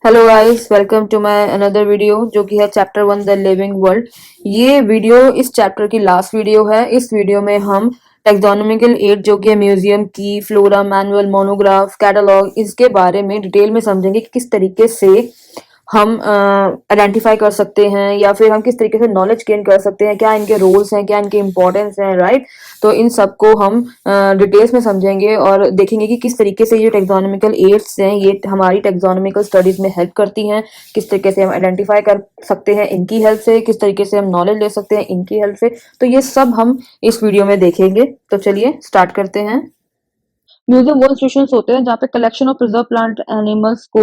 Hello guys, welcome to my another video जो कि है चैप्टर 1 द लिविंग वर्ल्ड। ये वीडियो इस चैप्टर की लास्ट वीडियो है। इस वीडियो में हम टेक्सोनोमिकल एड जो कि है म्यूजियम की, फ्लोरा, मैनुअल, मोनोग्राफ, कैटलॉग, इसके बारे में डिटेल में समझेंगे कि किस तरीके से हम आइडेंटिफाई कर सकते हैं या फिर हम किस तरीके से नॉलेज गेन कर सकते हैं, क्या इनके रोल्स हैं, क्या इनके इम्पोर्टेंस हैं, राइट। तो इन सबको हम डिटेल्स में समझेंगे और देखेंगे कि किस तरीके से ये टेक्सोनोमिकल एड्स हैं ये हमारी टेक्सोनोमिकल स्टडीज में हेल्प करती हैं, किस तरीके से हम आइडेंटिफाई कर सकते हैं इनकी हेल्प से, किस तरीके से हम नॉलेज ले सकते हैं इनकी हेल्प से। तो ये सब हम इस वीडियो में देखेंगे। तो चलिए स्टार्ट करते हैं। म्यूजियम वो इंस्टीट्यूशंस होते हैं जहाँ पे collection of preserve plant animals को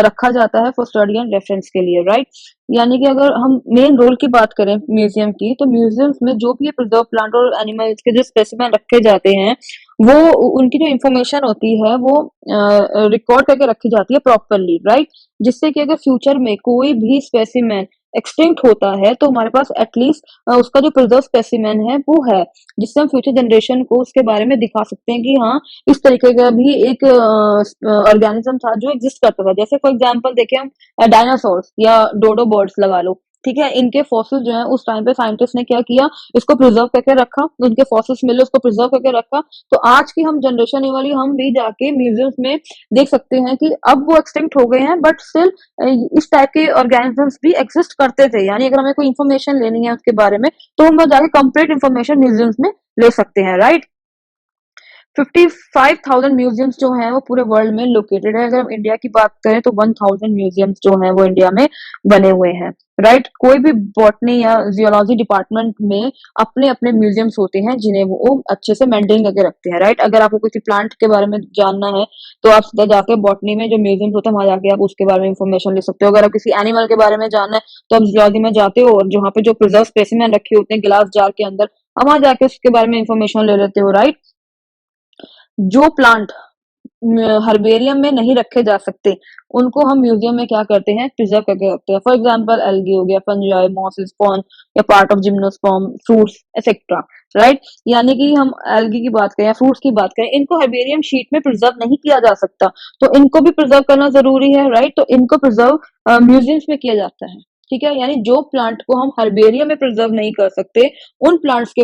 रखा जाता है फॉर स्टडी एंड रेफरेंस के लिए, राइट। यानी कि अगर हम मेन रोल की बात करें म्यूजियम की, तो म्यूजियम्स में जो भी ये प्रिजर्व प्लांट और एनिमल्स के जो स्पेसिमेन रखे जाते हैं, वो उनकी जो इंफॉर्मेशन होती है वो रिकॉर्ड करके रखी जाती है प्रॉपरली, राइट। जिससे कि अगर फ्यूचर में कोई भी स्पेसिमेन एक्सटिंक्ट होता है तो हमारे पास एटलीस्ट उसका जो प्रिजर्व स्पेसिमेन है वो है, जिससे हम फ्यूचर जनरेशन को उसके बारे में दिखा सकते हैं कि हाँ, इस तरीके का भी एक ऑर्गेनिज्म था जो एग्जिस्ट करता था। जैसे फॉर एग्जांपल देखें हम डायनासोर्स या डोडो बर्ड्स लगा लो, ठीक है। इनके फॉसिल जो है उस टाइम पे साइंटिस्ट ने क्या किया, इसको प्रिजर्व करके रखा, उनके फॉसिल्स मिले उसको प्रिजर्व करके रखा। तो आज की हम जनरेशन वाली हम भी जाके म्यूजियम्स में देख सकते हैं कि अब वो एक्सटिंक्ट हो गए हैं, बट स्टिल इस टाइप के ऑर्गेनिजम्स भी एग्जिस्ट करते थे। यानी अगर हमें कोई इन्फॉर्मेशन लेनी है उसके बारे में तो हम जाके कंप्लीट इन्फॉर्मेशन म्यूजियम्स में ले सकते हैं, राइट। 55,000 म्यूजियम्स जो हैं वो पूरे वर्ल्ड में लोकेटेड है। अगर हम इंडिया की बात करें तो 1,000 म्यूजियम्स जो हैं वो इंडिया में बने हुए हैं, राइट। कोई भी बॉटनी या जियोलॉजी डिपार्टमेंट में अपने अपने म्यूजियम्स होते हैं जिन्हें वो अच्छे से मेंटेन करके रखते हैं, राइट। अगर आपको किसी प्लांट के बारे में जानना है तो आप सीधा जाके बॉटनी में जो म्यूजियम्स होते हैं वहां जाके आप उसके बारे में इंफॉर्मेशन ले सकते हो। अगर आप किसी एनिमल के बारे में जानना है तो आप जियोलॉजी में जाते हो और जहाँ पे जो प्रिजर्व स्पेसिमेन रखे होते हैं गिलास जार के अंदर, आप वहां जाके उसके बारे में इंफॉर्मेशन ले लेते हो, राइट। जो प्लांट हर्बेरियम में नहीं रखे जा सकते उनको हम म्यूजियम में क्या करते हैं, प्रिजर्व करके रखते हैं। फॉर एग्जांपल एल्गी हो गया, फंजाई, मॉसेस, फॉर्न या part of gymnosperm, fruits etcetera, right. यानी कि हम एल्गी की बात करें या फ्रूट्स की बात करें, इनको हर्बेरियम शीट में प्रिजर्व नहीं किया जा सकता, तो इनको भी प्रिजर्व करना जरूरी है, राइट। तो इनको प्रिजर्व म्यूजियम्स में किया जाता है, ठीक है। यानी जो प्लांट को हम हर्बेरियम में प्रिजर्व नहीं कर सकते उन प्लांट्स के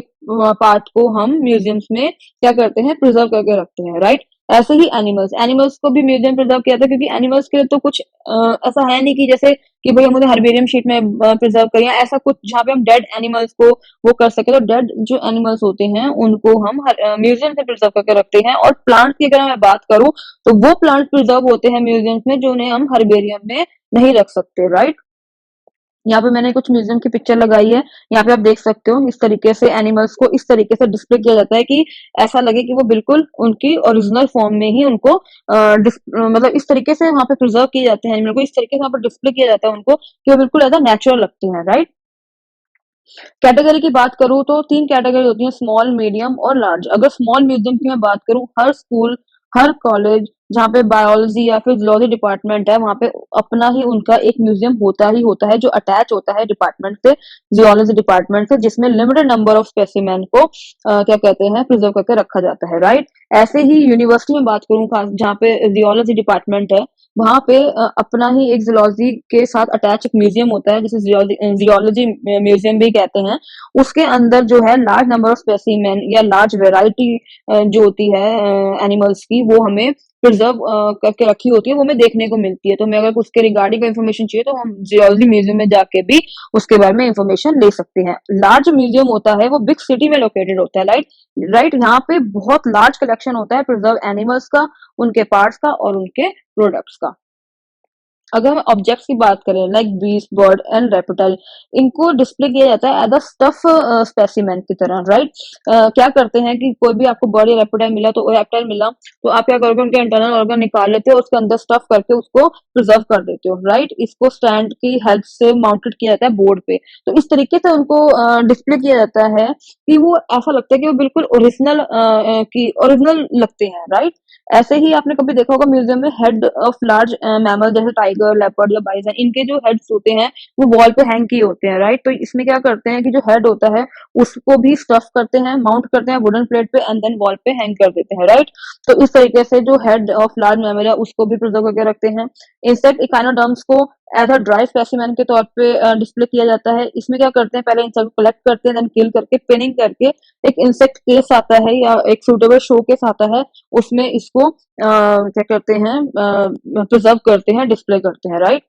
पार्ट को हम म्यूजियम्स में क्या करते हैं, प्रिजर्व करके रखते हैं, राइट। ऐसे ही एनिमल्स एनिमल्स को भी म्यूजियम प्रिजर्व किया था, क्योंकि एनिमल्स के लिए तो कुछ ऐसा है नहीं कि जैसे कि भाई हम उन्हें हर्बेरियम शीट में प्रिजर्व करें, ऐसा कुछ जहाँ पे हम डेड एनिमल्स को वो कर सके। तो डेड जो एनिमल्स होते हैं उनको हम म्यूजियम से प्रिजर्व करके रखते हैं। और प्लांट्स की अगर मैं बात करूं तो वो प्लांट प्रिजर्व होते हैं म्यूजियम्स में जो उन्हें हम हर्बेरियम में नहीं रख सकते, राइट। यहाँ पे मैंने कुछ म्यूजियम की पिक्चर लगाई है, यहाँ पे आप देख सकते हो इस तरीके से एनिमल्स को इस तरीके से डिस्प्ले किया जाता है कि ऐसा लगे कि वो बिल्कुल उनकी ओरिजिनल फॉर्म में ही उनको मतलब इस तरीके से वहाँ पे प्रिजर्व किए जाते हैं एनिमल को, इस तरीके से वहाँ पर डिस्प्ले किया जाता है उनको कि वो बिल्कुल ऐसा नेचुरल लगते हैं, राइट। कैटेगरी की बात करूँ तो 3 कैटेगरी होती है, स्मॉल, मीडियम और लार्ज। अगर स्मॉल म्यूजियम की मैं बात करूँ, हर स्कूल, हर कॉलेज जहाँ पे बायोलॉजी या फिर जूलॉजी डिपार्टमेंट है वहाँ पे अपना ही उनका एक म्यूजियम होता ही होता है जो अटैच होता है डिपार्टमेंट से, जियोलॉजी डिपार्टमेंट से, जिसमें लिमिटेड नंबर ऑफ स्पेसिमेन को क्या कहते हैं, प्रिजर्व करके रखा जाता है, राइट। ऐसे ही यूनिवर्सिटी में बात करूँ खास जहाँ पे जियोलॉजी डिपार्टमेंट है, वहां पे अपना ही एक जूलॉजी के साथ अटैच एक म्यूजियम होता है जिसे जियोलॉजी म्यूजियम भी कहते हैं। उसके अंदर जो है लार्ज नंबर ऑफ स्पेसिमेन या लार्ज वेराइटी जो होती है एनिमल्स की वो हमें प्रिजर्व करके रखी होती है, वो हमें देखने को मिलती है। तो हमें अगर उसके रिगार्डिंग इन्फॉर्मेशन चाहिए तो हम जियोलॉजी म्यूजियम में जाके भी उसके बारे में इंफॉर्मेशन ले सकते हैं। लार्ज म्यूजियम होता है वो बिग सिटी में लोकेटेड होता है, राइट। यहाँ पे बहुत लार्ज कलेक्शन होता है प्रिजर्व एनिमल्स का, उनके पार्ट्स का और उनके प्रोडक्ट्स का। अगर हम ऑब्जेक्ट्स की बात करें like beast, bird and reptile, इनको डिस्प्ले किया जाता है एज अ स्टफ स्पेसिमेन की तरह, राइट। क्या करते हैं कि कोई भी आपको बर्ड या रेप्टाइल मिला तो रेप्टाइल मिला तो आप क्या करोगे, उनके इंटरनल ऑर्गन निकाल लेते हो, उसके अंदर स्टफ करके उसको प्रिजर्व कर देते हो, राइट। इसको स्टैंड की हेल्प से माउंटेड किया जाता है बोर्ड पे। तो इस तरीके से उनको डिस्प्ले किया जाता है कि वो ऐसा लगता है कि वो बिल्कुल ओरिजिनल की ओरिजिनल लगते हैं, राइट। ऐसे ही आपने कभी देखा होगा म्यूजियम में हेड ऑफ लार्ज मैमल जैसे टाइगर टाइगर, लेपर्ड या बाइसन, इनके जो हेड्स होते हैं वो वॉल पे हैंग किए होते हैं, राइट। तो इसमें क्या करते हैं कि जो हेड होता है उसको भी स्टफ करते हैं, माउंट करते हैं वुडन प्लेट पे एंड देन वॉल पे हैंग कर देते हैं, राइट। तो इस तरीके से जो हेड ऑफ लार्ज मैमल है उसको भी प्रिजर्व करके रखते हैं। इंसेक्ट इकाइनोडर्म्स को एज अ ड्राई स्पेसिमेन के तौर पे डिस्प्ले किया जाता है। इसमें क्या करते हैं, पहले इंसेक्ट कलेक्ट करते हैं, देन किल करके पिनिंग करके एक इंसेक्ट केस आता है या एक सूटेबल शो केस आता है, उसमें इसको क्या करते हैं, प्रिजर्व करते हैं, डिस्प्ले करते हैं, right.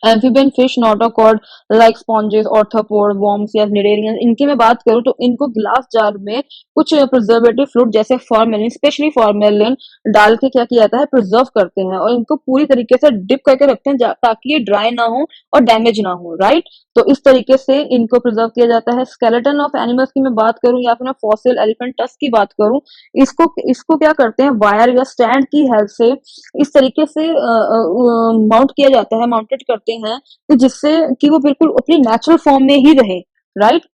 Amphibian fish notochord like sponges, arthropod, worms या निडेलियंस, इनकी मैं बात करूं तो इनको ग्लास जार में कुछ प्रिजर्वेटिव फ्लूइड जैसे फॉर्मेलिन, स्पेशली फॉर्मेलिन डाल के क्या किया जाता है, प्रिजर्व करते हैं और इनको पूरी तरीके से डिप करके रखते हैं ताकि ये ड्राई ना हो और डैमेज ना हो, राइट। तो इस तरीके से इनको प्रिजर्व किया जाता है। स्केलेटन ऑफ एनिमल्स की मैं बात करूं या फिर मैं फॉसिल एलिफेंट टस्क की बात करूं, इसको इसको क्या करते हैं, वायर या स्टैंड की हेल्प से इस तरीके से माउंट किया जाता है, माउंटेड करते हैं कि जिससे कि वो बिल्कुल अपनी नेचुरल फॉर्म में ही रहे, right.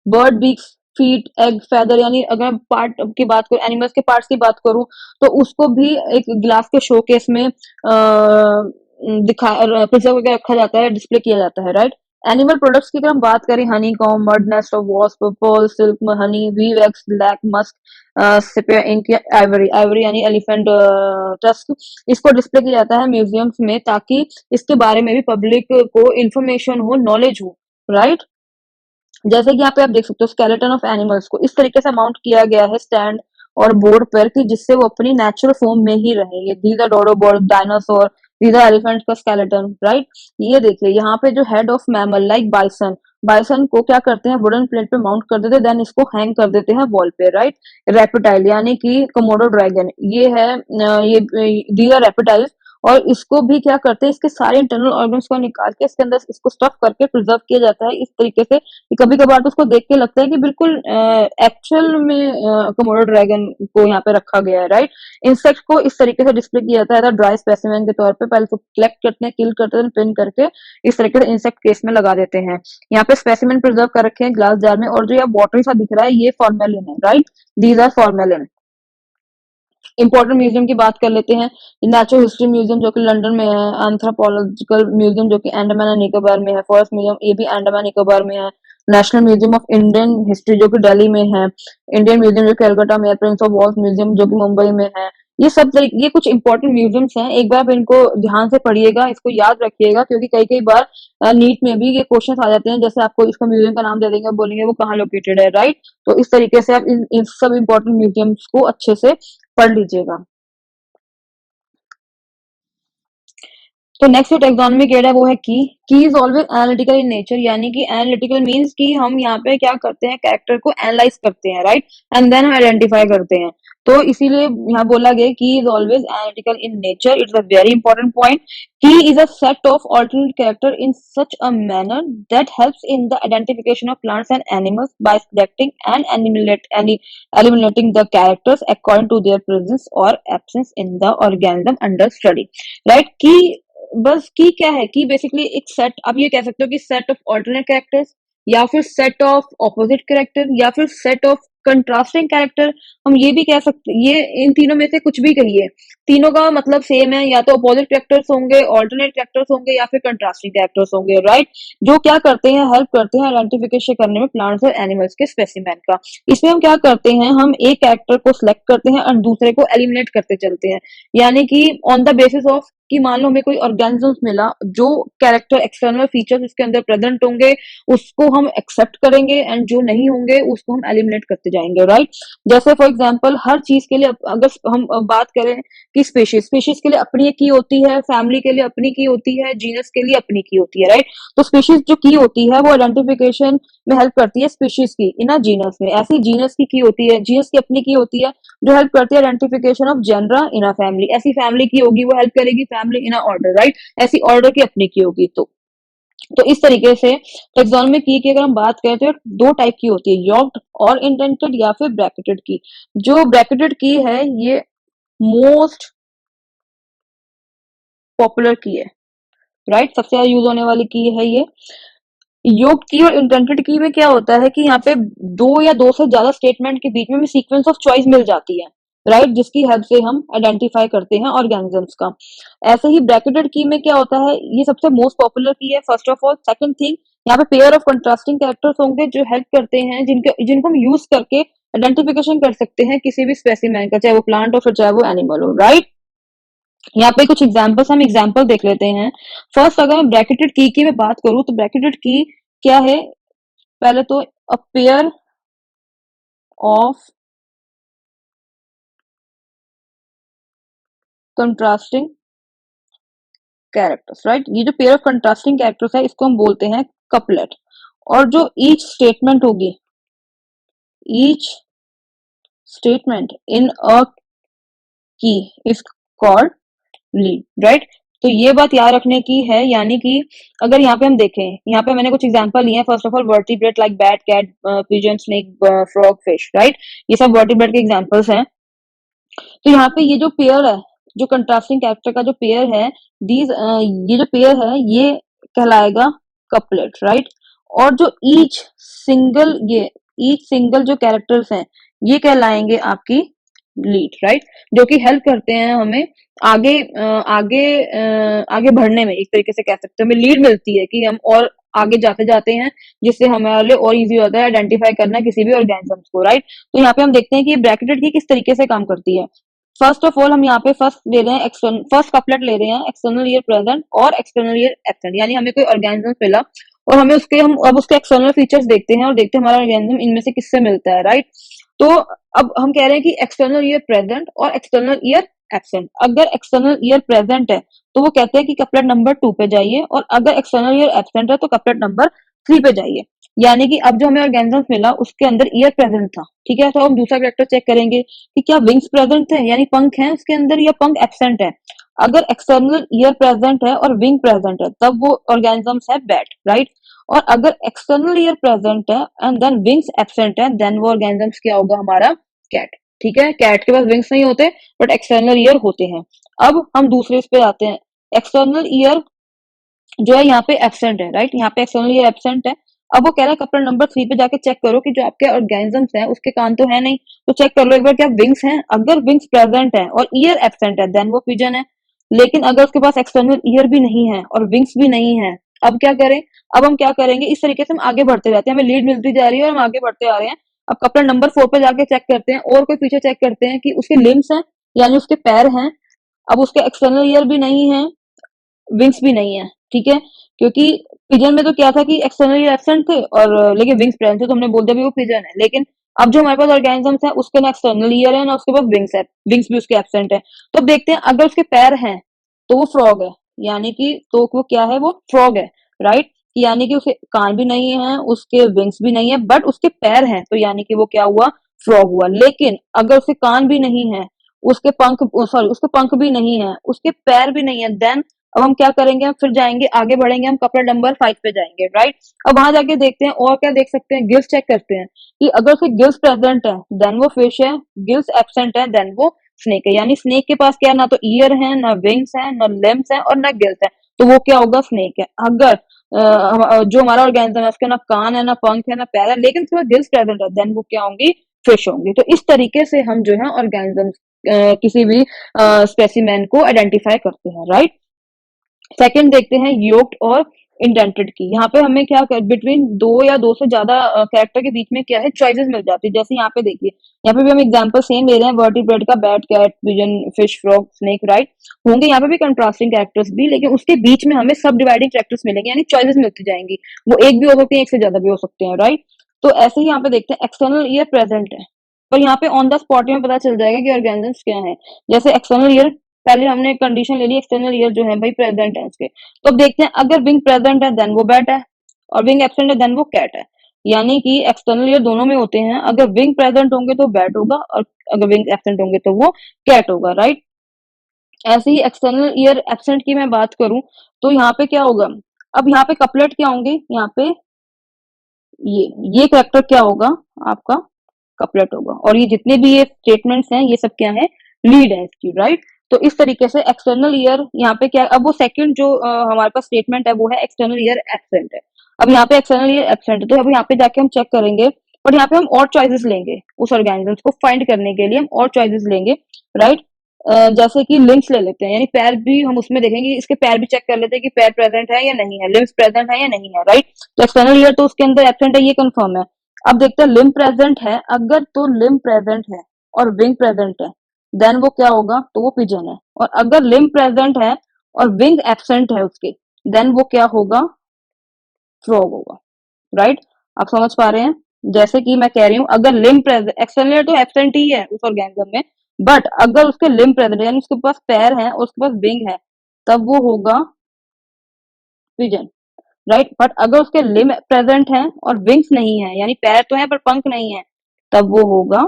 Bird beaks, feet, egg, feather, यानी अगर पार्ट की बात करूं, एनिमल्स के पार्ट्स की बात करूं तो उसको भी एक ग्लास के शोकेस में दिखा प्रिजर्व करके रखा जाता है, डिस्प्ले किया जाता है, राइट। एनिमल प्रोडक्ट्स की अगर हम बात करें, honeycomb, mud nest of wasp, pearl, silk, honey, bee wax, black musk, sepia ink, ivory, ivory यानी एलिफेंट टस्क, इसको डिस्प्ले किया जाता है म्यूजियम्स में ताकि इसके बारे में भी पब्लिक को इंफॉर्मेशन हो, नॉलेज हो, राइट। जैसे कि यहाँ पे आप देख सकते हो स्केलेटन ऑफ एनिमल्स को इस तरीके से माउंट किया गया है स्टैंड और बोर्ड पर कि जिससे वो अपनी नेचुरल फॉर्म में ही रहे। ये these are dodo bird, dinosaur, these are elephant का स्केलेटन, राइट। ये देखिए यहाँ पे जो head of mammal like bison, bison को क्या करते हैं, वुडन प्लेट पे माउंट कर देते हैं, देन इसको हैंग कर देते हैं वॉल पे, राइट। रेप्टाइल यानी कि कोमोडो ड्रैगन, ये है ये दीज आर रेप्टाइल्स, और इसको भी क्या करते हैं, इसके सारे इंटरनल ऑर्गन्स को निकाल के इसके अंदर इसको स्टफ करके प्रिजर्व किया जाता है इस तरीके से कि कभी कभार तो उसको देख के लगता है कि बिल्कुल एक्चुअल में कोमोडो ड्रैगन को यहाँ पे रखा गया है, राइट। इंसेक्ट को इस तरीके से डिस्प्ले किया जाता है ड्राई स्पेसिमेन के तौर पे, पहले उसको कलेक्ट करते हैं, किल करते हैं, पिन करके इस तरीके से इंसेक्ट केस में लगा देते हैं। यहाँ पे स्पेसिमेन प्रिजर्व कर रखे हैं ग्लास जार में, और जो यहाँ वाटरी सा दिख रहा है ये फॉर्मेलिन है, right. These are formalin. Important museum की बात कर लेते हैं। नेचुरल हिस्ट्री म्यूजियम जो कि लंदन में है, एंथ्रोपोलॉजिकल म्यूजियम जो कि अंडमान एंड निकोबार में है, फॉरेस्ट म्यूजियम ये भी अंडमान निकोबार में है, national museum of Indian history जो कि दिल्ली में है, इंडियन म्यूजियम जो कलकत्ता में है, प्रिंस ऑफ वेल्स म्यूजियम जो कि मुंबई में है। ये सब ये कुछ इंपॉर्टेंट म्यूजियम्स हैं, एक बार आप इनको ध्यान से पढ़िएगा, इसको याद रखिएगा, क्योंकि कई कई बार नीट में भी ये क्वेश्चन आ जाते हैं, जैसे आपको इसको म्यूजियम का नाम दे देंगे, बोलेंगे वो कहाँ लोकेटेड है, राइट। तो इस तरीके से आप इन सब इंपॉर्टेंट म्यूजियम्स को अच्छे से पढ़ लीजिएगा। तो नेक्स्ट जो टेक्सोनोमिक एड है वो है key is always analytical in nature, यानी कि एनालिटिकल मींस कि हम यहाँ पे क्या करते हैं, कैरेक्टर को एनालाइज करते हैं, राइट, एंड देन हम आइडेंटिफाई करते हैं। तो इसीलिए यहाँ बोला गया key is always analytical in nature, it's a very important point. Key is a set of alternate character in such a manner that helps in the identification of plants and animals by selecting and eliminating the characters according to their presence or absence in the organism under study, right। की बस की क्या है, की basically एक set, आप ये कह सकते हो कि सेट ऑफ ऑल्टरनेट कैरेक्टर्स या फिर सेट ऑफ ऑपोजिट कैरेक्टर या फिर सेट ऑफ कंट्रास्टिंग कैरेक्टर, हम ये भी कह सकते, ये इन तीनों में से कुछ भी कहिए, तीनों का मतलब सेम है, या तो अपोजिट कैरेक्टर्स होंगे, ऑल्टरनेट कैरेक्टर्स होंगे या फिर कंट्रास्टिंग कैरेक्टर्स होंगे, राइट। जो क्या करते हैं, हेल्प करते हैं आइडेंटिफिकेशन करने में प्लांट्स और एनिमल्स के स्पेसिमेन का। इसमें हम क्या करते हैं, हम एक कैरेक्टर को सिलेक्ट करते हैं और दूसरे को एलिमिनेट करते चलते हैं, यानी कि ऑन द बेसिस ऑफ कि मान लो हमें कोई ऑर्गेनिज्म मिला, जो कैरेक्टर एक्सटर्नल फीचर्स उसके अंदर प्रेजेंट होंगे उसको हम एक्सेप्ट करेंगे, एंड जो नहीं होंगे उसको हम एलिमिनेट करते जाएंगे, राइट। जैसे फॉर एग्जांपल हर चीज के लिए अगर हम बात करें कि स्पीशीज स्पीशीज के लिए अपनी एक की होती है, फैमिली के लिए अपनी की होती है, जीनस के लिए अपनी की होती है, राइट। तो स्पीशीज जो की होती है वो आइडेंटिफिकेशन में हेल्प करती है स्पीशीज की इन अ जीनस में, ऐसी जीनस की होती है, जीनस की अपनी की होती है जो हेल्प करती है identification of genera in a family, ऐसी फैमिली की होगी वो हेल्प करेगी family in a order, right. ऐसी ऑर्डर की अपनी की होगी। तो इस तरीके से टेक्सोनोमी की अगर हम बात करें तो दो टाइप की होती है, यॉक्ड और इंडेंटेड या फिर ब्रैकेटेड की। जो ब्रैकेटेड की है ये मोस्ट पॉपुलर की है, राइट, सबसे ज्यादा यूज होने वाली की है ये। योग की और इंडेंटेड की में क्या होता है कि यहाँ पे दो या दो से ज्यादा स्टेटमेंट के बीच में सीक्वेंस ऑफ चॉइस मिल जाती है, राइट, जिसकी हेल्प से हम आइडेंटिफाई करते हैं ऑर्गेनिजम्स का। ऐसे ही ब्रैकेटेड की में क्या होता है, ये सबसे मोस्ट पॉपुलर की है first of all. Second thing, यहाँ पे पेयर ऑफ कंट्रास्टिंग कैरेक्टर्स होंगे जो हेल्प करते हैं, जिनको हम यूज करके आइडेंटिफिकेशन कर सकते हैं किसी भी स्पेसिमेन का, चाहे वो प्लांट हो फिर चाहे वो एनिमल हो, राइट। यहाँ पे कुछ एग्जांपल्स, हम एग्जांपल देख लेते हैं। फर्स्ट, अगर मैं ब्रैकेटेड की मैं बात करूं तो ब्रैकेटेड की क्या है, पहले तो a pair of contrasting characters, right. ये जो पेयर ऑफ कंट्रास्टिंग कैरेक्टर्स है इसको हम बोलते हैं कपलेट। और जो ईच स्टेटमेंट होगी, each statement in a key is called lead, right. तो ये बात याद रखने की है, यानी कि अगर यहाँ पे हम देखें, यहाँ पे मैंने कुछ एग्जांपल लिए हैं। First of all vertebrate like bat, cat, pigeon, snake, frog, fish, right. ये सब वर्टिब्रेट के एग्जांपल्स हैं। तो यहाँ पे ये जो पेयर है, जो कंट्रास्टिंग कैरेक्टर का जो पेयर है, दीज ये जो पेयर है ये कहलाएगा कपलेट, राइट। और जो ईच सिंगल जो कैरेक्टर्स हैं ये कहलाएंगे आपकी लीड, राइट। जो कि हेल्प करते हैं हमें आगे आगे बढ़ने में, एक तरीके से कह सकते हैं हमें लीड मिलती है कि हम और आगे जाते जाते हैं, जिससे हमारे लिए और इजी होता है आइडेंटिफाई करना किसी भी ऑर्गेनिजम्स को, राइट। तो यहाँ पे हम देखते हैं कि ब्रैकेटेड की किस तरीके से काम करती है। फर्स्ट ऑफ ऑल हम यहाँ पे फर्स्ट ले रहे हैं एक्सटर्नल, फर्स्ट कपलेट ले रहे हैं एक्सटर्नल ईयर प्रेजेंट और एक्सटर्नल ईयर एब्सेंट, यानी हमें कोई ऑर्गेनिज्म मिला और हमें उसके हम अब उसके एक्सटर्नल फीचर्स देखते हैं और देखते हैं हमारा ऑर्गेनिज्म इनमें से किससे मिलता है, राइट। तो अब हम कह रहे हैं कि एक्सटर्नल ईयर प्रेजेंट और एक्सटर्नल ईयर एब्सेंट। अगर एक्सटर्नल ईयर प्रेजेंट है तो वो कहते हैं कि कपलेट नंबर 2 पे जाइए, और अगर एक्सटर्नल ईयर एब्सेंट है तो कपलेट नंबर 3 पे जाइए। यानी कि अब जो हमें ऑर्गेनिज्म मिला उसके अंदर ईयर प्रेजेंट था, ठीक है। तो हम दूसरा कैरेक्टर चेक करेंगे कि क्या विंग्स प्रेजेंट थे, यानी पंख हैं उसके अंदर, या पंख एब्सेंट है। अगर एक्सटर्नल ईयर प्रेजेंट है और विंग प्रेजेंट है तब वो ऑर्गेनिजम्स है बैट, राइट। और अगर एक्सटर्नल ईयर प्रेजेंट है एंड देन विंग्स एब्सेंट है, देन वो ऑर्गेनिजम्स क्या होगा हमारा, कैट, ठीक है। कैट के पास विंग्स नहीं होते बट एक्सटर्नल ईयर होते हैं। अब हम दूसरे इस पे आते हैं। एक्सटर्नल ईयर जो है यहाँ पे एब्सेंट है, राइट। यहाँ पे एक्सटर्नल ईयर एब्सेंट है। अब वो कह रहा है कपल नंबर 3 पे जाके चेक करो कि जो आपके ऑर्गेनिजम्स हैं उसके कान तो है नहीं, तो चेक कर लो एक बार क्या विंग्स हैं। अगर विंग्स प्रेजेंट है और ईयर एब्सेंट है देन वो पिजन है। लेकिन अगर उसके पास एक्सटर्नल ईयर भी नहीं है और विंग्स भी नहीं है, अब क्या करें। अब हम क्या करेंगे, इस तरीके से हम आगे बढ़ते जाते हैं, हमें लीड मिलती जा रही है और हम आगे बढ़ते आ रहे हैं। अब कपल नंबर 4 पे जाके चेक करते हैं और कोई फीचर चेक करते हैं कि उसके लिम्स हैं, यानी उसके पैर हैं। अब उसके एक्सटर्नल ईयर भी नहीं है, विंग्स भी नहीं है, ठीक है। क्योंकि पिजन में तो क्या था कि एक्सटर्नली एब्सेंट थे और लेकिन विंग्स प्रेजेंट थे, तो हमने बोल दिया भी वो पिजन है। लेकिन अब जो हमारे पास ऑर्गेनिजम्स है उसके ना एक्सटर्नल ईयर है ना उसके पास विंग्स है, विंग्स भी उसके एब्सेंट है। तो अब देखते हैं अगर उसके पैर हैं तो वो फ्रॉग है, यानी कि तो वो क्या है, वो फ्रॉग है, राइट। यानी कि उसके कान भी नहीं है, उसके विंग्स भी नहीं है, बट उसके पैर हैं, तो यानी कि वो क्या हुआ, फ्रॉग हुआ। लेकिन अगर उसके कान भी नहीं है, उसके पंख, सॉरी उसके पंख भी नहीं है, उसके पैर भी नहीं है, देन अब हम क्या करेंगे, हम फिर जाएंगे आगे बढ़ेंगे, हम कपड़ा नंबर 5 पे जाएंगे, राइट। अब वहां जाके देखते हैं और क्या देख सकते हैं, गिल्स चेक करते हैं कि अगर उसके गिल्स प्रेजेंट है देन वो फिश है, गिल्स एब्सेंट है देन वो स्नेक है। यानी स्नेक के पास क्या, ना तो ईयर है, ना विंग्स है, ना लिम्स है और ना गिल्स है, तो वो क्या होगा, स्नेक है। अगर जो हमारा ऑर्गेनिज्म है उसके ना कान है, ना पंख है, ना पैर है, लेकिन उसके पास गिल्स प्रेजेंट है, देन वो क्या होंगी, फिश होंगी। तो इस तरीके से हम जो है ऑर्गेनिज्म किसी भी स्पेसिमेन को आइडेंटिफाई करते हैं, राइट। सेकंड देखते हैं योक्ड और इंडेंटेड की। यहाँ पे हमें क्या कर बिटवीन दो या दो से ज्यादा कैरेक्टर के बीच में क्या है, चॉइसेस मिल जाती है। जैसे यहाँ पे देखिए, यहाँ पे भी हम एग्जांपल सेम ले रहे हैं, वर्टिब्रेट का bat, cat, pigeon, fish, frog, snake, right. होंगे यहाँ पे भी कंट्रास्टिंग कैरेक्टर्स भी, लेकिन उसके बीच में हमें सब डिवाइडिंग कैरेक्टर्स मिलेंगे, यानी चॉइसेस मिलती जाएंगी। वो एक भी हो सकती है, एक से ज्यादा भी हो सकते हैं, राइट। तो ऐसे ही यहाँ पे देखते हैं एक्सटर्नल ईयर प्रेजेंट है, पर यहाँ पे ऑन द स्पॉट में पता चल जाएगा कि ऑर्गेनिजम्स क्या है। जैसे एक्सटर्नल ईयर, पहले हमने कंडीशन ले ली एक्सटर्नल ईयर जो है भाई प्रेजेंट है उसके, तो अब देखते हैं अगर विंग प्रेजेंट है देन वो बैट है, और विंग एब्सेंट है देन वो कैट है। यानी कि एक्सटर्नल ईयर दोनों में होते हैं, अगर विंग प्रेजेंट होंगे तो बैट होगा और अगर विंग एब्सेंट होंगे तो वो कैट होगा, राइट। ऐसे ही एक्सटर्नल ईयर एब्सेंट की मैं बात करूं तो यहाँ पे क्या होगा, अब यहाँ पे कपलेट क्या होंगे, यहाँ पे ये कैरेक्टर क्या होगा आपका, कपलेट होगा। और ये जितने भी ये स्टेटमेंट्स हैं ये सब क्या है, लीड है इसकी, राइट। तो इस तरीके से एक्सटर्नल ईयर यहाँ पे क्या, अब वो सेकंड जो हमारे पास स्टेटमेंट है वो है एक्सटर्नल ईयर एब्सेंट है। अब यहाँ पे एक्सटर्नल ईयर एब्सेंट है, तो अब यहाँ पे जाके हम चेक करेंगे बट यहाँ पे हम और चॉइसेस लेंगे, उस ऑर्गेनिजम्स को फाइंड करने के लिए हम और चॉइसेस लेंगे, राइट। जैसे कि लिम्स ले लेते हैं, यानी पैर भी हम उसमें देखेंगे, इसके पैर भी चेक कर लेते हैं कि पैर प्रेजेंट है या नहीं है, लिम्स प्रेजेंट है या नहीं है, राइट। तो एक्सटर्नल ईयर तो उसके अंदर एब्सेंट है, ये कंफर्म है। अब देखते हैं लिम्ब प्रेजेंट है, अगर तो लिम्ब प्रेजेंट है और विंग प्रेजेंट है, देन वो क्या होगा, तो वो पिजन है। और अगर लिम्ब प्रेजेंट है और विंग एब्सेंट है उसके, देन वो क्या होगा, फ्रॉग होगा, राइट। आप समझ पा रहे हैं? जैसे कि मैं कह रही हूँ, अगर लिम्ब प्रेजेंट, एक्सटर्नल तो एब्सेंट ही है उस ऑर्गेनिज्म में, बट अगर उसके लिम्ब प्रेजेंट यानी उसके पास पैर है और उसके पास विंग है, तब वो होगा पिजन, राइट। बट अगर उसके लिम्ब प्रेजेंट है और विंग्स नहीं है, यानी पैर तो है पर पंख नहीं है, तब वो होगा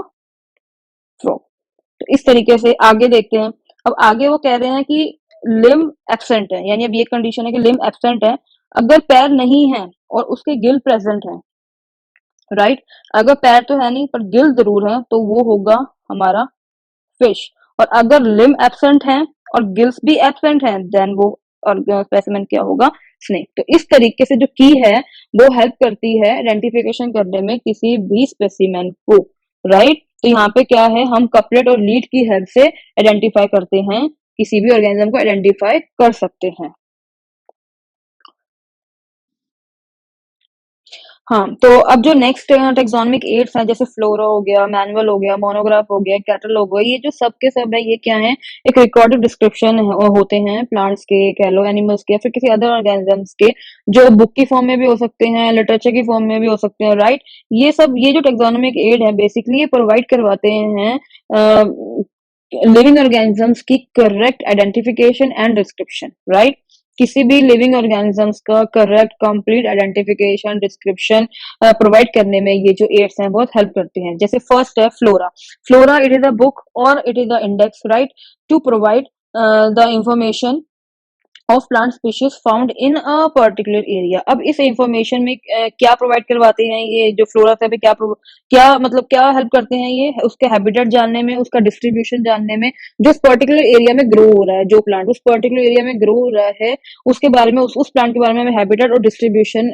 फ्रॉग। तो इस तरीके से आगे देखते हैं। अब आगे वो कह रहे हैं कि लिम्ब एब्सेंट है, यानी अब ये कंडीशन है कि लिम्ब एब्सेंट है, अगर पैर नहीं है और उसके गिल प्रेजेंट है, राइट। अगर पैर तो है नहीं पर गिल जरूर है, तो वो होगा हमारा फिश। और अगर लिम्ब एब्सेंट है और गिल्स भी एब्सेंट है, देन वो और स्पेसिमेन क्या होगा, स्नेक। तो इस तरीके से जो की है वो हेल्प करती है आइडेंटिफिकेशन करने में किसी भी स्पेसिमेन को, राइट। तो यहाँ पे क्या है, हम कपलेट और लीड की हेल्प से आइडेंटिफाई करते हैं, किसी भी ऑर्गेनिज्म को आइडेंटिफाई कर सकते हैं। हाँ, तो अब जो नेक्स्ट टेक्सोनोमिक एड्स हैं, जैसे फ्लोरा हो गया, मैनुअल हो गया, मोनोग्राफ हो गया, कैटलॉग हो गया, ये जो सब के सब है, ये क्या है, एक रिकॉर्डेड डिस्क्रिप्शन होते हैं प्लांट्स के, कह लो एनिमल्स के, या फिर किसी अदर ऑर्गेनिजम्स के, जो बुक की फॉर्म में भी हो सकते हैं, लिटरेचर की फॉर्म में भी हो सकते हैं, राइट। ये सब, ये जो टेक्सोनोमिक एड है, बेसिकली ये प्रोवाइड करवाते हैं लिविंग ऑर्गेनिजम्स की correct identification and description, right. किसी भी लिविंग ऑर्गेनिजम्स का correct complete identification description provide करने में ये जो एड्स हैं बहुत हेल्प करते हैं। जैसे फर्स्ट है flora. Flora it is a book और it is a index, right, to provide the information of plant species found in a particular area. अब इस इंफॉर्मेशन में क्या प्रोवाइड करवाते हैं ये जो फ्लोरा से, क्या मतलब क्या हेल्प करते हैं ये, उसके हैबिटेट जानने में, उसका डिस्ट्रीब्यूशन जानने में, जो उस पर्टिकुलर एरिया में ग्रो हो रहा है, जो प्लांट उस पर्टिकुलर एरिया में ग्रो हो रहा है, उसके बारे में, उस प्लांट के बारे में हमें हैबिटेट और डिस्ट्रीब्यूशन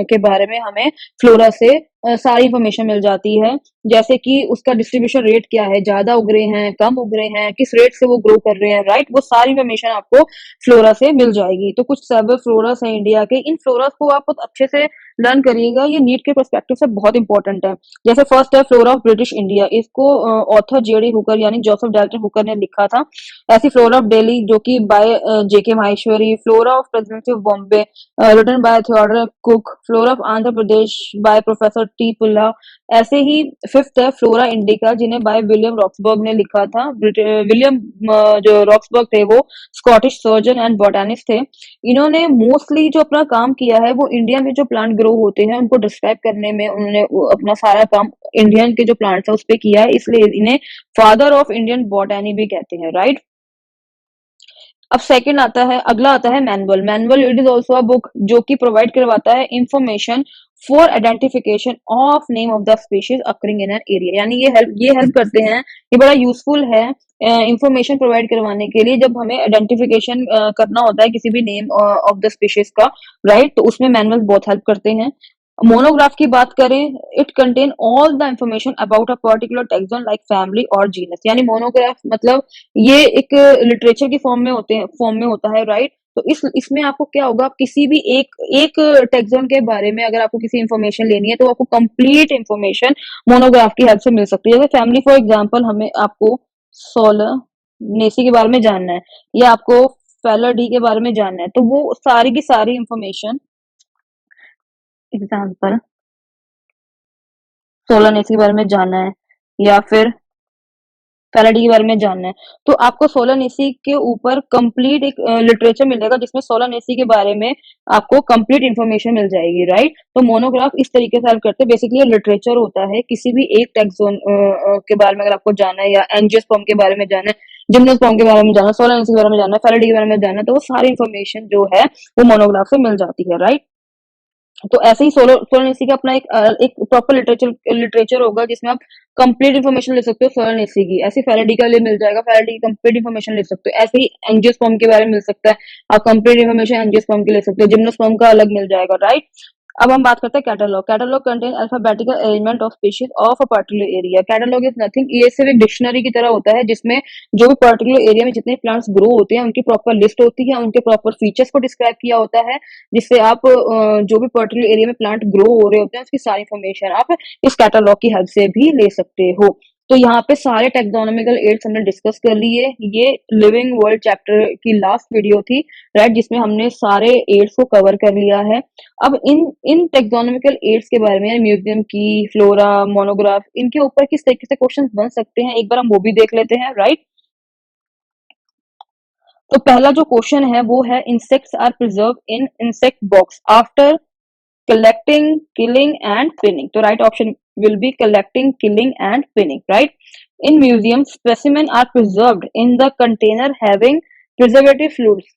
के बारे में हमें फ्लोरा से सारी इंफॉर्मेशन मिल जाती है। जैसे कि उसका डिस्ट्रीब्यूशन रेट क्या है, ज्यादा उग रहे हैं, कम उग रहे हैं, किस रेट से वो ग्रो कर रहे हैं, राइट। वो सारी इंफॉर्मेशन आपको फ्लोरा से मिल जाएगी। तो कुछ सर्वे फ्लोरास हैं इंडिया के, इन फ्लोरास को आप बहुत अच्छे से लर्न करिएगा, ये नीट के पर्सपेक्टिव से बहुत इंपॉर्टेंट है। जैसे फर्स्ट है फ्लोरा ऑफ ब्रिटिश इंडिया, इसको ऑथर जेडी हुकर यानी जोसेफ डाल्टन हुकर ने लिखा था। ऐसी फ्लोरा ऑफ दिल्ली जो कि by JK Maheshwari, flora of presidency of Bombay written by Theodore Cook, flora of Andhra Pradesh by professor T Pulla. ऐसे ही फिफ्थ है फ्लोरा इंडिका, जिन्हें बाय विलियम रॉक्सबर्ग ने लिखा था। विलियम जो रॉक्सबर्ग थे वो स्कॉटिश सर्जन एंड बोटानिस्ट थे। इन्होंने मोस्टली जो अपना काम किया है वो इंडिया में जो प्लांट ग्रो होते हैं उनको डिस्क्राइब करने में, उन्होंने अपना सारा काम इंडियन के जो प्लांट्स है उस पे किया है, इसलिए इन्हें फादर ऑफ इंडियन बॉटनी भी कहते हैं, राइट। अब सेकंड आता है, अगला आता है manual. Manual it is also a book जो कि प्रोवाइड करवाता है information for identification of name of the species occurring in an area. यानी ये हेल्प करते हैं, ये बड़ा यूजफुल है इंफॉर्मेशन प्रोवाइड करवाने के लिए, जब हमें आइडेंटिफिकेशन करना होता है किसी भी नेम ऑफ द स्पीशीज का, राइट। तो उसमें मैनुअल बहुत हेल्प करते हैं। मोनोग्राफ की बात करें, it contain all the information about a particular taxon like family और जीनस। यानी मोनोग्राफ मतलब ये एक लिटरेचर की फॉर्म में होता है, राइट। तो इसमें आपको क्या होगा, आप किसी भी एक एक टेक्सोन के बारे में अगर आपको किसी इंफॉर्मेशन लेनी है तो आपको कंप्लीट इंफॉर्मेशन मोनोग्राफ की हेल्प से मिल सकती है। जैसे फैमिली फॉर एग्जांपल, हमें आपको सोलर नेसी के बारे में जानना है या आपको फेलर डी के बारे में जानना है, तो वो सारी की सारी इंफॉर्मेशन, एग्जांपल सोलर नेसी के बारे में जानना है या फिर फैराडे के बारे में जानना है, तो आपको सोलर नेसी के ऊपर कंप्लीट एक लिटरेचर मिलेगा जिसमें सोलर नेसी के बारे में आपको कंप्लीट इन्फॉर्मेशन मिल जाएगी, राइट। तो मोनोग्राफ इस तरीके से हेल्प करते हैं। बेसिकली लिटरेचर होता है, किसी भी एक टेक्सोन के बारे में अगर आपको जानना है, या एंजियोस्पर्म के बारे में जानना है, जिम्नोस्पर्म के बारे में जानना है, सोलर नेसी के बारे में जानना है, फैराडे के बारे में जानना है, तो वो सारी इन्फॉर्मेशन जो है वो मोनोग्राफ से मिल जाती है, राइट। तो ऐसे ही सोलर नेसी का अपना एक प्रॉपर लिटरेचर लिटरेचर होगा जिसमें आप कंप्लीट इन्फॉर्मेशन ले सकते हो सोलर नेसी की। ऐसे फैराडे का लिए मिल जाएगा, फैराडे की कंप्लीट इन्फॉर्मेशन ले सकते हो। ऐसे ही एंजियोस्पर्म के बारे में मिल सकता है, आप कंप्लीट इन्फॉर्मेशन एंजियोस्पर्म की ले सकते हो, जिम्नोस्पर्म का अलग मिल जाएगा, राइट। अब हम बात करते हैं catalogue. Catalogue contain alphabetical arrangement of species of a particular area. Catalogue is nothing, ये सिर्फ एक डिक्शनरी की तरह होता है जिसमें जो भी पर्टिकुलर एरिया में जितने प्लांट्स ग्रो होते हैं उनकी प्रॉपर लिस्ट होती है, उनके प्रॉपर फीचर्स को डिस्क्राइब किया होता है, जिससे आप जो भी पर्टिकुलर एरिया में प्लांट ग्रो हो रहे होते हैं उसकी सारी इंफॉर्मेशन आप इस कैटलॉग की हेल्प से भी ले सकते हो। तो यहाँ पे सारे टेक्सोनॉमिकल एड्स हमने डिस्कस कर लिए। ये लिविंग वर्ल्ड चैप्टर की लास्ट वीडियो थी, राइट, जिसमें हमने सारे एड्स को कवर कर लिया है। अब इन इन टेक्सोनॉमिकल एड्स के बारे में, म्यूजियम की, फ्लोरा, मोनोग्राफ, इनके ऊपर किस तरीके से क्वेश्चंस बन सकते हैं, एक बार हम वो भी देख लेते हैं, राइट। तो पहला जो क्वेश्चन है वो है, insects are preserve in insect box after collecting, killing and pinning. So right option will be collecting, killing and pinning, right? In museums, specimens are preserved in the container having preservative fluids,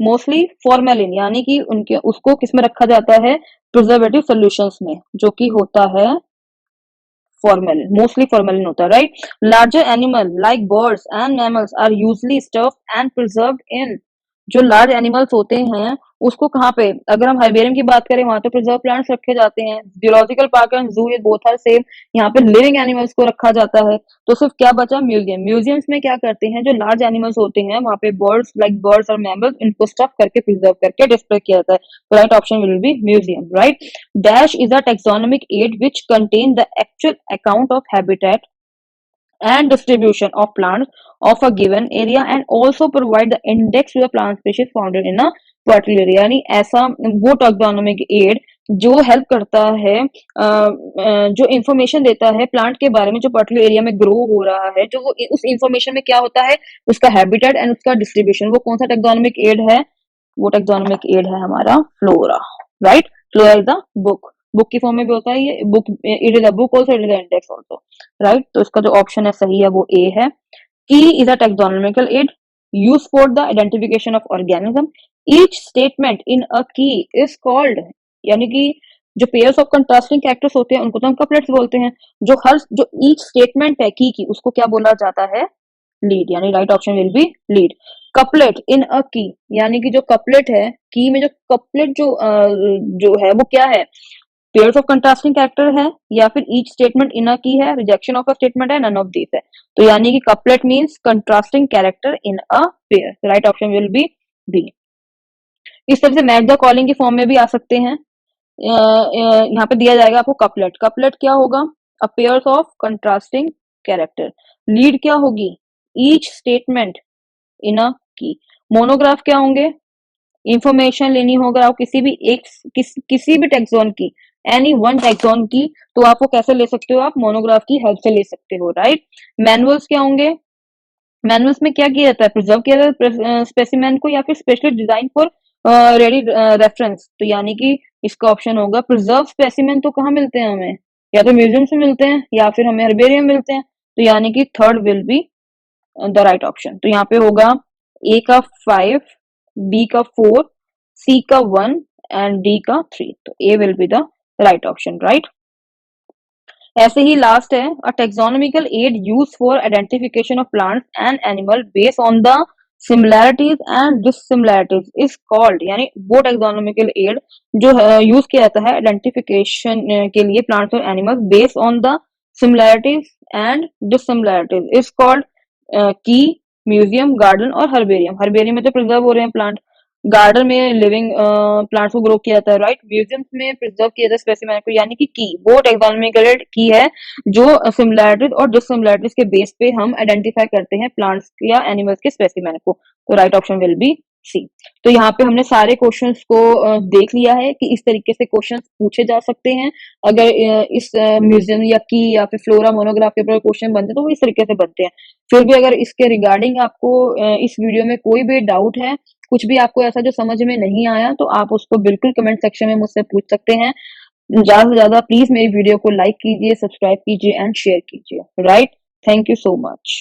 mostly formalin, यानी कि उनके उसको किस में रखा जाता है, preservative solutions में, जो कि होता है फॉर्मेलिन, मोस्टली फॉर्मेलिन होता है, right. Larger animal like birds and mammals are usually stuffed and preserved in, जो लार्ज एनिमल्स होते हैं उसको कहाँ पे, अगर हम हाइबेरियम की बात करें वहां तो प्रिजर्व प्लांट्स रखे जाते हैं, जियोलॉजिकल पार्क एंड जू ये बोथ आर सेम, यहाँ पे लिविंग एनिमल्स को रखा जाता है। तो सिर्फ क्या बचा, म्यूजियम। म्यूजियम्स में क्या करते हैं, जो लार्ज एनिमल्स होते हैं वहां पे बर्ड्स लाइक बर्ड्स और मैमल्स, इनको स्टफ करके प्रिजर्व करके डिस्प्ले किया जाता है। Right option will B museum, right. Dash is a taxonomic aid which contain the actual account of habitat and distribution of plants of a given area and also provide the index to the plant species found in a particular area। यानी ऐसा वो taxonomic add जो help करता है, जो information देता है plant के बारे में जो पर्टिकुलर एरिया में ग्रो हो रहा है, जो वो उस इंफॉर्मेशन में क्या होता है, उसका हैबिटेट एंड उसका डिस्ट्रीब्यूशन। वो कौन सा टैक्सोनॉमिक एड है, वो टैक्सोनॉमिक एड है हमारा flora, right. Flora is the book, book की फॉर्म में भी होता है ये book, it is a book also, it is a index also, right. तो इसका जो ऑप्शन है सही है वो ए है। Key is a taxonomical aid use for the identification of organism. Each statement in a key is called, यानी कि जो पेयर्स ऑफ कंट्रास्टिंग कैरेक्टर्स होते हैं उनको तो हम कपलेट्स बोलते हैं। जो ईच स्टेटमेंट है की उसको क्या बोला जाता है, लीड, यानी right option will be lead. Couplet in a key, यानी कि जो कपलेट है, की में जो कपलेट जो है वो क्या है, पेयर्स ऑफ कंट्रास्टिंग कैरेक्टर है या फिर each statement in a key है, रिजेक्शन ऑफ अ स्टेटमेंट है, नन ऑफ दीस है। तो यानी कि couplet means contrasting character in a pair, right option will be B. इस तरह से मैच द कॉलिंग की फॉर्म में भी आ सकते हैं। यहाँ पे दिया जाएगा आपको कपलेट, कपलेट क्या होगा, a pairs of contrasting character. Lead क्या होगी, ईच स्टेटमेंट इन अ की। मोनोग्राफ क्या होंगे, इंफॉर्मेशन लेनी होगा आप किसी भी किसी भी टैक्सोन की, एनी वन टैक्सोन की, तो आप वो कैसे ले सकते हो, आप मोनोग्राफ की हेल्प से ले सकते हो, राइट। मैनुअल्स क्या होंगे, मैनुअल्स में क्या किया जाता है, प्रिजर्व किया जाता है स्पेसिमेन को या फिर specially design for ready reference. तो यानी कि इसका ऑप्शन होगा प्रिजर्व स्पेसिमेन, तो कहाँ मिलते हैं हमें, या तो म्यूजियम से मिलते हैं या फिर हमें हर्बेरियम मिलते हैं। तो यानी कि third will be the right option. तो यहाँ पे होगा ए का 5, बी का 4, सी का 1 एंड डी का 3। तो A will be the right option, right. ऐसे ही लास्ट है, a taxonomical aid use for identification of plants and animal based on the similarities and dissimilarities is called, यानी वो टेक्सोनॉमिकल एड जो यूज किया जाता है आइडेंटिफिकेशन के लिए प्लांट्स और animals based on the similarities and dissimilarities is called key, museum, garden और हर्बेरियम। हर्बेरियम में तो प्रिजर्व हो रहे हैं प्लांट, गार्डन में लिविंग प्लांट्स को ग्रो किया जाता है, राइट। म्यूजियम्स में प्रिजर्व किया जाता है स्पेसिमेन को, यानी कि की वो टेक्सोनॉमिकल की है जो सिमिलैरिटीज और डिससिमिलैरिटीज के बेस पे हम आइडेंटिफाई करते हैं प्लांट्स या एनिमल्स के स्पेसिमेन को। तो right option will be C. तो यहाँ पे हमने सारे क्वेश्चंस को देख लिया है कि इस तरीके से क्वेश्चंस पूछे जा सकते हैं। अगर इस म्यूजियम या की या फिर फ्लोरा मोनोग्राफ के ऊपर क्वेश्चन बनते हैं तो वो इस तरीके से बनते हैं। फिर भी अगर इसके रिगार्डिंग आपको इस वीडियो में कोई भी डाउट है, कुछ भी आपको ऐसा जो समझ में नहीं आया, तो आप उसको बिल्कुल कमेंट सेक्शन में मुझसे पूछ सकते हैं। ज्यादा से ज्यादा प्लीज मेरी वीडियो को लाइक कीजिए, सब्सक्राइब कीजिए एंड शेयर कीजिए, right. Thank you so much.